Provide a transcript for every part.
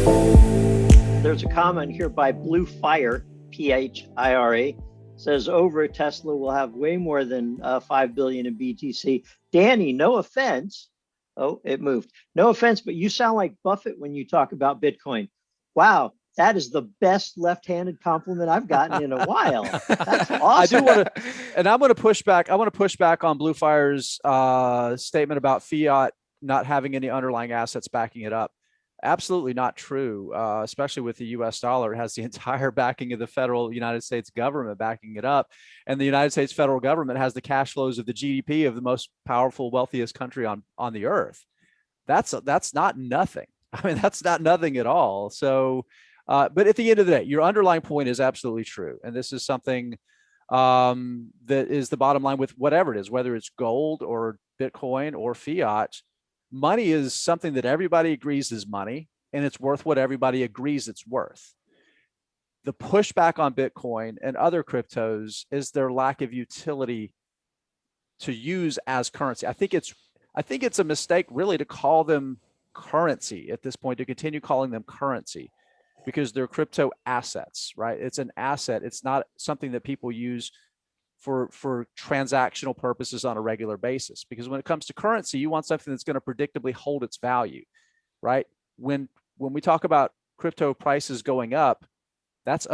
There's a comment here by Blue Fire, Phira, says over at Tesla will have way more than 5 billion in BTC. Danny, no offense. Oh, it moved. No offense, but you sound like Buffett when you talk about Bitcoin. Wow, that is the best left-handed compliment I've gotten in a while. That's awesome. I do want to, and I'm going to push back. I want to push back on Blue Fire's statement about fiat not having any underlying assets backing it up. Absolutely not true, especially with the US dollar. It has the entire backing of the federal United States government backing it up. And the United States federal government has the cash flows of the GDP of the most powerful, wealthiest country on the earth. That's not nothing. I mean, that's not nothing at all. So, but at the end of the day, your underlying point is absolutely true. And this is something that is the bottom line with whatever it is, whether it's gold or Bitcoin or fiat. Money is something that everybody agrees is money, and it's worth what everybody agrees it's worth. The pushback on Bitcoin and other cryptos is their lack of utility to use as currency. I think it's a mistake really to call them currency at this point, to continue calling them currency, because they're crypto assets, right? It's an asset. It's not something that people use for transactional purposes on a regular basis. Because when it comes to currency, you want something that's going to predictably hold its value, right? When we talk about crypto prices going up, that's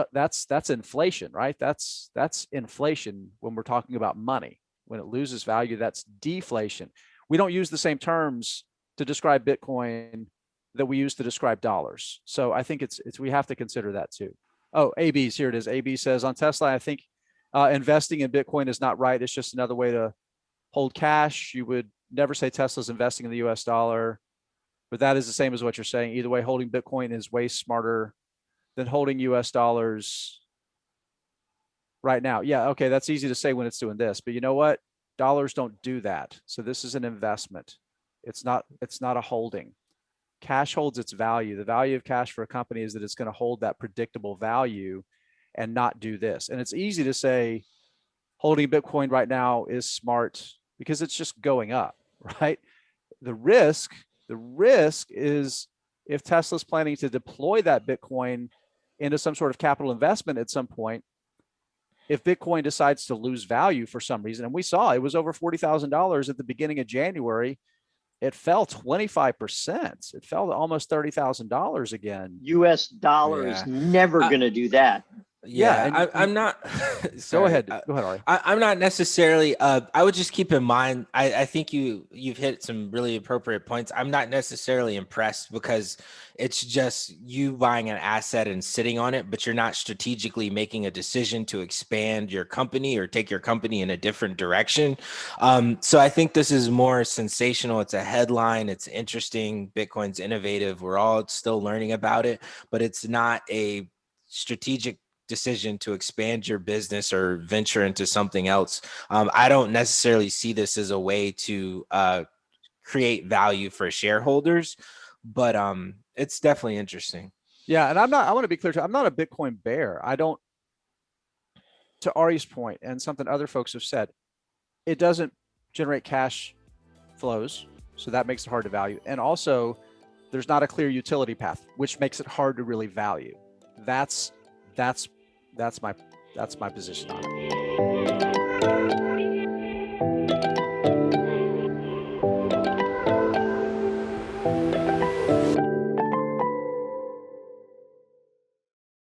inflation, right? That's inflation when we're talking about money. When it loses value, that's deflation. We don't use the same terms to describe Bitcoin that we use to describe dollars. So I think it's we have to consider that too. Oh, AB's here it is. AB says on Tesla, I think investing in Bitcoin is not right. It's just another way to hold cash. You would never say Tesla's investing in the US dollar, but that is the same as what you're saying. Either way, holding Bitcoin is way smarter than holding US dollars right now. Yeah, okay, that's easy to say when it's doing this, but you know what? Dollars don't do that. So this is an investment. It's not a holding. Cash holds its value. The value of cash for a company is that it's going to hold that predictable value and not do this. And it's easy to say holding Bitcoin right now is smart because it's just going up, right? The risk is if Tesla's planning to deploy that Bitcoin into some sort of capital investment at some point, if Bitcoin decides to lose value for some reason, and we saw it was over $40,000 at the beginning of January, it fell 25%. It fell to almost $30,000 again. US dollar is never going to do that. Yeah, I'm not. Go ahead, Ari. I'm not necessarily. I would just keep in mind. I think you've hit some really appropriate points. I'm not necessarily impressed because it's just you buying an asset and sitting on it, but you're not strategically making a decision to expand your company or take your company in a different direction. So I think this is more sensational. It's a headline. It's interesting. Bitcoin's innovative. We're all still learning about it, but it's not a strategic decision to expand your business or venture into something else. I don't necessarily see this as a way to create value for shareholders, but it's definitely interesting. Yeah, and I want to be clear too, I'm not a Bitcoin bear. To Ari's point and something other folks have said, it doesn't generate cash flows, so that makes it hard to value. And also, there's not a clear utility path, which makes it hard to really value. That's my position on it.